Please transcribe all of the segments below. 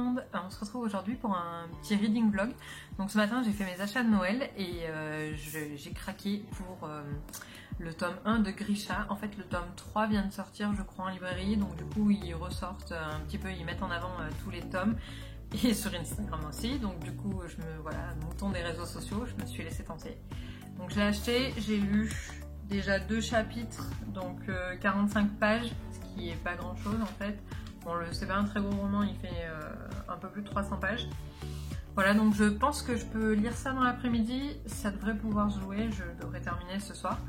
monde, on se retrouve aujourd'hui pour un petit reading vlog. Donc ce matin j'ai fait mes achats de Noël et j'ai craqué pour le tome 1 de Grisha. En fait le tome 3 vient de sortir je crois en librairie, donc du coup ils ressortent un petit peu, ils mettent en avant tous les tomes. Et sur Instagram aussi, donc du coup voilà, mouton des réseaux sociaux, je me suis laissé tenter. Donc je l'ai acheté, j'ai lu déjà 2 chapitres, donc 45 pages, ce qui est pas grand chose en fait. Bon, c'est pas un très gros roman, il fait un peu plus de 300 pages. Voilà, donc je pense que je peux lire ça dans l'après-midi, ça devrait pouvoir se jouer, je devrais terminer ce soir.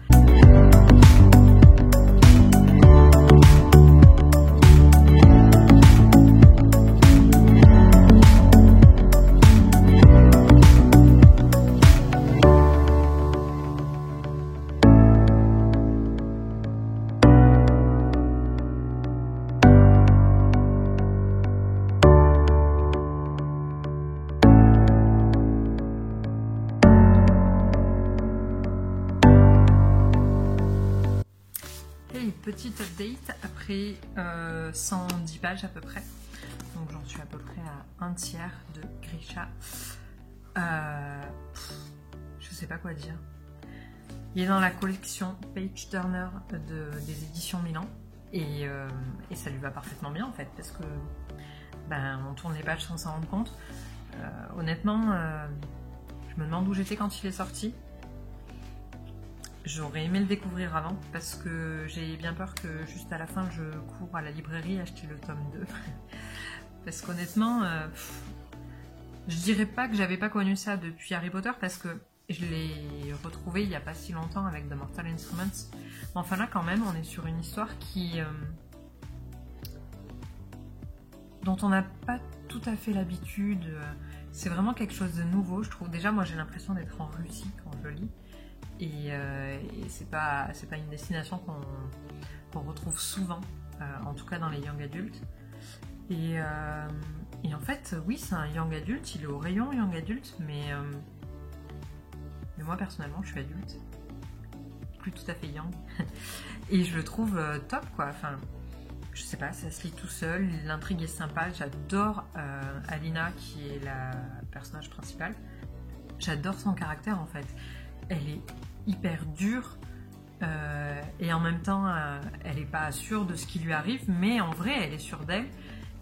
Petite update après 110 pages à peu près, donc j'en suis à peu près à un tiers de Grisha. Je sais pas quoi dire. Il est dans la collection Page Turner des éditions Milan et ça lui va parfaitement bien en fait, parce que on tourne les pages sans s'en rendre compte. Honnêtement, je me demande où j'étais quand il est sorti. J'aurais aimé le découvrir avant parce que j'ai bien peur que juste à la fin je cours à la librairie acheter le tome 2. Parce qu'honnêtement, je dirais pas que j'avais pas connu ça depuis Harry Potter parce que je l'ai retrouvé il y a pas si longtemps avec The Mortal Instruments. Enfin là quand même on est sur une histoire dont on n'a pas tout à fait l'habitude. C'est vraiment quelque chose de nouveau je trouve. Déjà moi j'ai l'impression d'être en Russie quand je lis. Et c'est pas une destination qu'on retrouve souvent, en tout cas dans les young adultes. Et en fait, oui, c'est un young adulte, il est au rayon young adulte, mais moi personnellement, je suis adulte, plus tout à fait young, et je le trouve top quoi. Enfin, je sais pas, ça se lit tout seul, l'intrigue est sympa, j'adore Alina qui est la personnage principale, j'adore son caractère en fait. Elle est hyper dure et en même temps elle n'est pas sûre de ce qui lui arrive, mais en vrai elle est sûre d'elle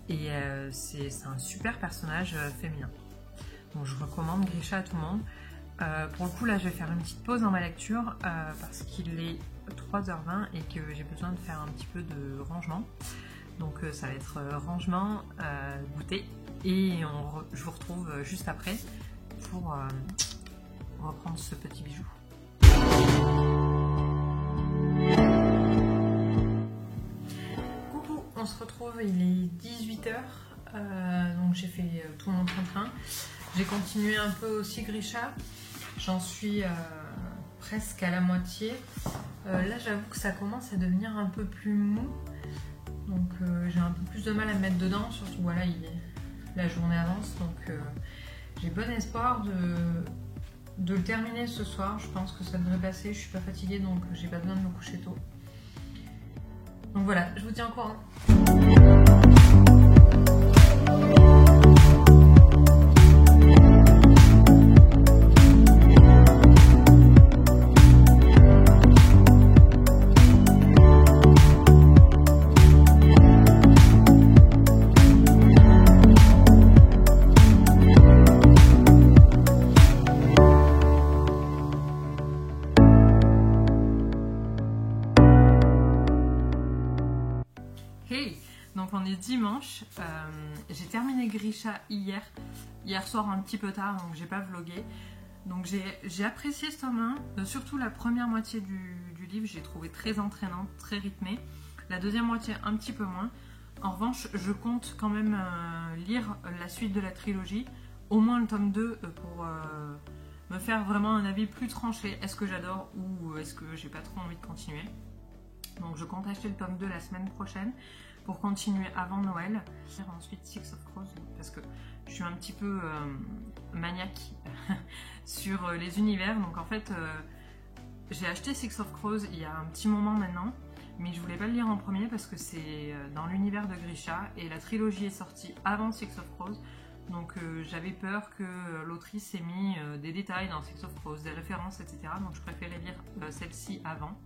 et c'est un super personnage féminin. Donc je recommande Grisha à tout le monde. Pour le coup là je vais faire une petite pause dans ma lecture parce qu'il est 3h20 et que j'ai besoin de faire un petit peu de rangement. Donc ça va être rangement, goûter et je vous retrouve juste après pour reprendre ce petit bijou. Coucou, on se retrouve, il est 18h, donc j'ai fait tout mon train-train. J'ai continué un peu aussi Grisha, j'en suis presque à la moitié. Là j'avoue que ça commence à devenir un peu plus mou, donc j'ai un peu plus de mal à me mettre dedans, surtout voilà, la journée avance, donc j'ai bon espoir de le terminer ce soir. Je pense que ça devrait passer, je suis pas fatiguée donc j'ai pas besoin de me coucher tôt. Donc voilà, je vous tiens au courant. Donc on est dimanche, j'ai terminé Grisha hier soir un petit peu tard, donc j'ai pas vlogué. Donc j'ai apprécié ce tome 1, surtout la première moitié du livre, j'ai trouvé très entraînante, très rythmée. La deuxième moitié un petit peu moins. En revanche, je compte quand même lire la suite de la trilogie, au moins le tome 2 pour me faire vraiment un avis plus tranché. Est-ce que j'adore ou est-ce que j'ai pas trop envie de continuer? Donc je compte acheter le tome 2 la semaine prochaine pour continuer avant Noël. Ensuite Six of Crows parce que je suis un petit peu maniaque sur les univers. Donc en fait j'ai acheté Six of Crows il y a un petit moment maintenant. mais je voulais pas le lire en premier parce que c'est dans l'univers de Grisha et la trilogie est sortie avant Six of Crows. Donc j'avais peur que l'autrice ait mis des détails dans Six of Crows, des références, etc. Donc je préférais lire celle-ci avant.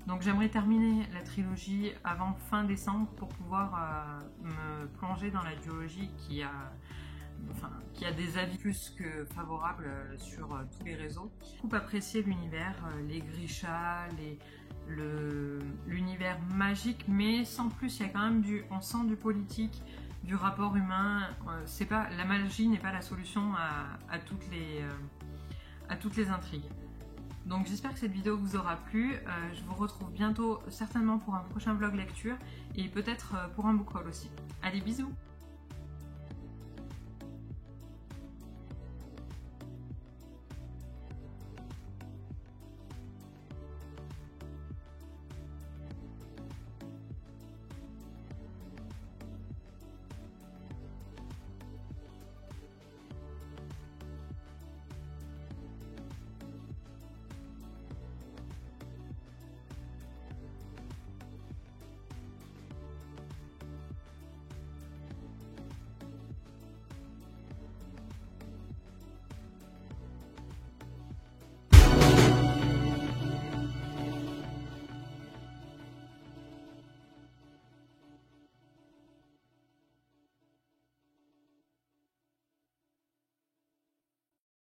Donc j'aimerais terminer la trilogie avant fin décembre pour pouvoir me plonger dans la duologie qui a des avis plus que favorables sur tous les réseaux. J'ai beaucoup apprécié l'univers, les Grisha, l'univers magique, mais sans plus, il y a quand même on sent du politique, du rapport humain. La magie n'est pas la solution à toutes les intrigues. Donc j'espère que cette vidéo vous aura plu. Je vous retrouve bientôt certainement pour un prochain vlog lecture et peut-être pour un book haul aussi. Allez, bisous!